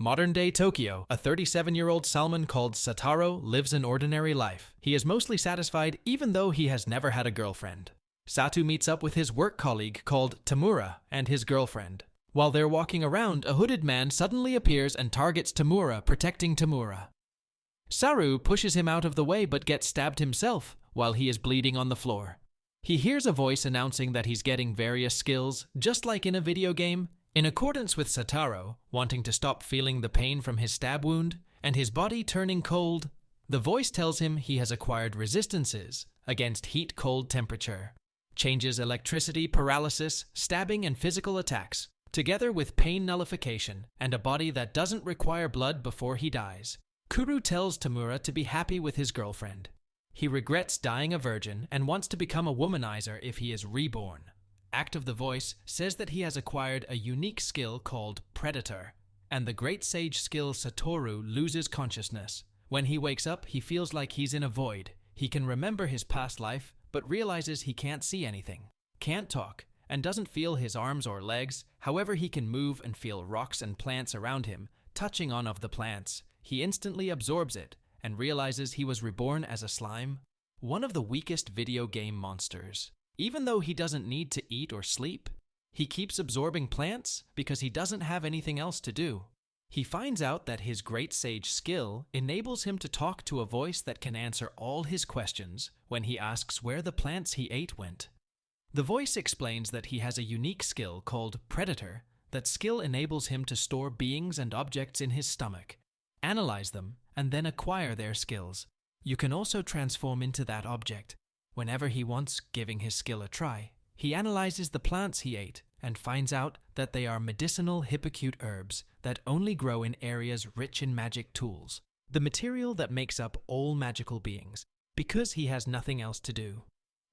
Modern-day Tokyo, a 37-year-old salmon called Sataro lives an ordinary life. He is mostly satisfied even though he has never had a girlfriend. Satu meets up with his work colleague called Tamura and his girlfriend. While they're walking around, a hooded man suddenly appears and targets Tamura, protecting Tamura. Saru pushes him out of the way but gets stabbed himself while he is bleeding on the floor. He hears a voice announcing that he's getting various skills, just like in a video game. In accordance with Sataro, wanting to stop feeling the pain from his stab wound and his body turning cold, the voice tells him he has acquired resistances against heat, cold temperature, changes electricity, paralysis, stabbing, and physical attacks, together with pain nullification and a body that doesn't require blood before he dies. Kuru tells Tamura to be happy with his girlfriend. He regrets dying a virgin and wants to become a womanizer if he is reborn. Act of the Voice says that he has acquired a unique skill called Predator, and the great sage skill Satoru loses consciousness. When he wakes up, he feels like he's in a void. He can remember his past life, but realizes he can't see anything, can't talk, and doesn't feel his arms or legs. However, he can move and feel rocks and plants around him. Touching on of the plants, he instantly absorbs it and realizes he was reborn as a slime, one of the weakest video game monsters. Even though he doesn't need to eat or sleep, he keeps absorbing plants because he doesn't have anything else to do. He finds out that his great sage skill enables him to talk to a voice that can answer all his questions when he asks where the plants he ate went. The voice explains that he has a unique skill called Predator. That skill enables him to store beings and objects in his stomach, analyze them, and then acquire their skills. You can also transform into that object whenever he wants, giving his skill a try. He analyzes the plants he ate and finds out that they are medicinal hippocute herbs that only grow in areas rich in magic tools, the material that makes up all magical beings, because he has nothing else to do.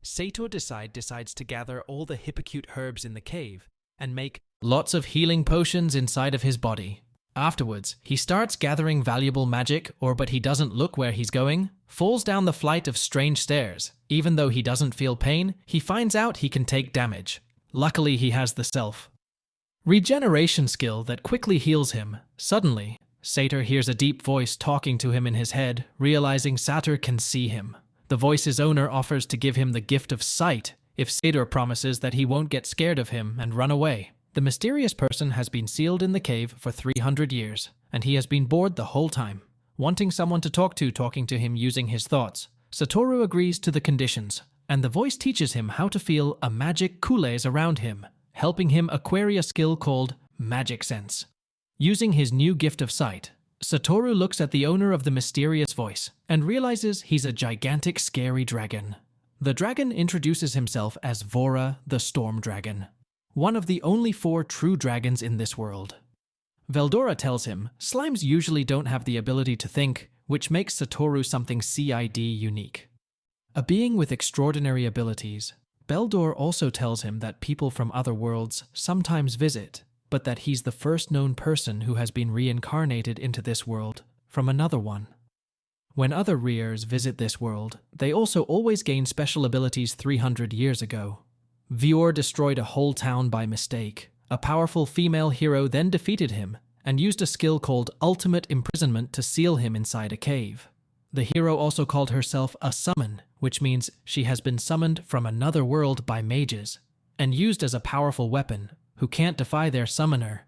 Sato decides to gather all the hippocute herbs in the cave and make lots of healing potions inside of his body. Afterwards, he starts gathering valuable magic, but he doesn't look where he's going, falls down the flight of strange stairs. Even though he doesn't feel pain, he finds out he can take damage. Luckily, he has the self-regeneration skill that quickly heals him. Suddenly, Sator hears a deep voice talking to him in his head, realizing Sator can see him. The voice's owner offers to give him the gift of sight if Sator promises that he won't get scared of him and run away. The mysterious person has been sealed in the cave for 300 years, and he has been bored the whole time, wanting someone to talking to him using his thoughts. Satoru agrees to the conditions, and the voice teaches him how to feel a magic coolers around him, helping him acquire a skill called Magic Sense. Using his new gift of sight, Satoru looks at the owner of the mysterious voice and realizes he's a gigantic scary dragon. The dragon introduces himself as Vora the Storm Dragon, one of the only 4 true dragons in this world. Veldora tells him slimes usually don't have the ability to think, which makes Satoru something CID unique. A being with extraordinary abilities, Beldor also tells him that people from other worlds sometimes visit, but that he's the first known person who has been reincarnated into this world from another one. When other Rears visit this world, they also always gain special abilities 300 years ago. Vior destroyed a whole town by mistake. A powerful female hero then defeated him and used a skill called Ultimate Imprisonment to seal him inside a cave. The hero also called herself a summon, which means she has been summoned from another world by mages and used as a powerful weapon who can't defy their summoner.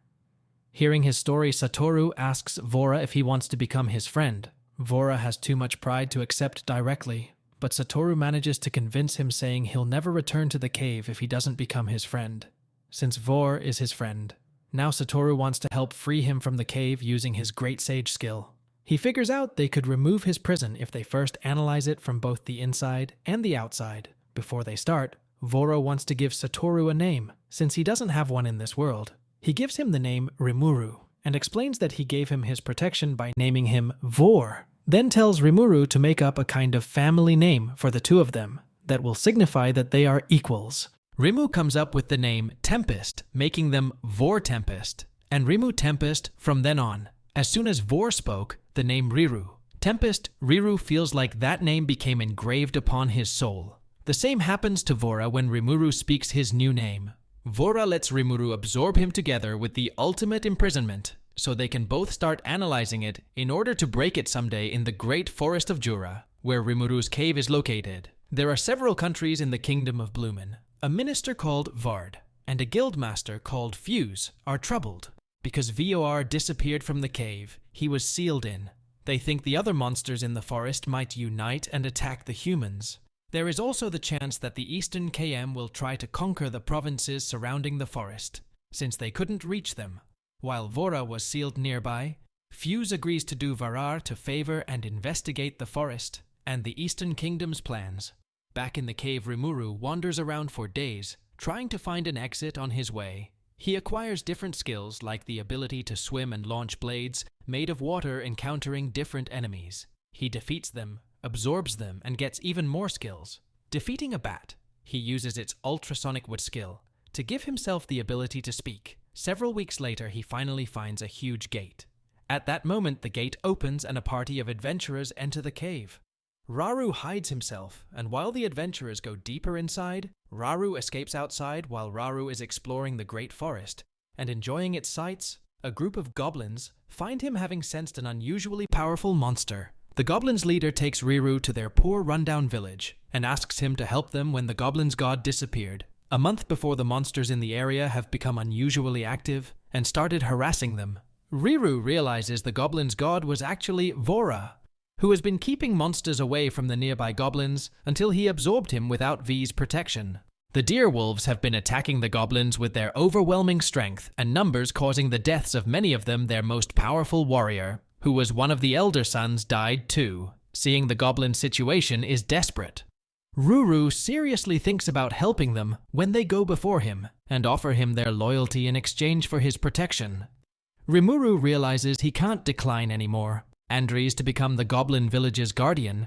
Hearing his story, Satoru asks Vora if he wants to become his friend. Vora has too much pride to accept directly, but Satoru manages to convince him, saying he'll never return to the cave if he doesn't become his friend, since Vor is his friend. Now Satoru wants to help free him from the cave using his great sage skill. He figures out they could remove his prison if they first analyze it from both the inside and the outside. Before they start, Voro wants to give Satoru a name, since he doesn't have one in this world. He gives him the name Rimuru, and explains that he gave him his protection by naming him Vor. Then tells Rimuru to make up a kind of family name for the two of them that will signify that they are equals. Rimu comes up with the name Tempest, making them Vor Tempest, and Rimu Tempest from then on. As soon as Vor spoke, the name Riru. Tempest, Riru feels like that name became engraved upon his soul. The same happens to Vora when Rimuru speaks his new name. Vora lets Rimuru absorb him together with the ultimate imprisonment, so they can both start analyzing it in order to break it someday in the Great Forest of Jura, where Rimuru's cave is located. There are several countries in the Kingdom of Bloomin. A minister called Vard and a guildmaster called Fuse are troubled because Vor disappeared from the cave he was sealed in. They think the other monsters in the forest might unite and attack the humans. There is also the chance that the Eastern KM will try to conquer the provinces surrounding the forest, since they couldn't reach them. While Vora was sealed nearby, Fuse agrees to do Varar to favor and investigate the forest and the Eastern Kingdom's plans. Back in the cave, Rimuru wanders around for days, trying to find an exit on his way. He acquires different skills like the ability to swim and launch blades made of water encountering different enemies. He defeats them, absorbs them, and gets even more skills. Defeating a bat, he uses its ultrasonic wit skill to give himself the ability to speak. Several weeks later, he finally finds a huge gate. At that moment, the gate opens and a party of adventurers enter the cave. Rauru hides himself, and while the adventurers go deeper inside, Rauru escapes outside while Rauru is exploring the Great Forest and enjoying its sights. A group of goblins find him having sensed an unusually powerful monster. The goblins' leader takes Riru to their poor rundown village and asks him to help them when the goblins' god disappeared. A month before, the monsters in the area have become unusually active and started harassing them. Riru realizes the goblins' god was actually Vora, who has been keeping monsters away from the nearby goblins until he absorbed him without V's protection. The deer wolves have been attacking the goblins with their overwhelming strength and numbers, causing the deaths of many of them. Their most powerful warrior, who was one of the elder sons, died too. Seeing the goblin situation is desperate. Ruru seriously thinks about helping them when they go before him and offer him their loyalty in exchange for his protection. Rimuru realizes he can't decline anymore, and agrees to become the goblin village's guardian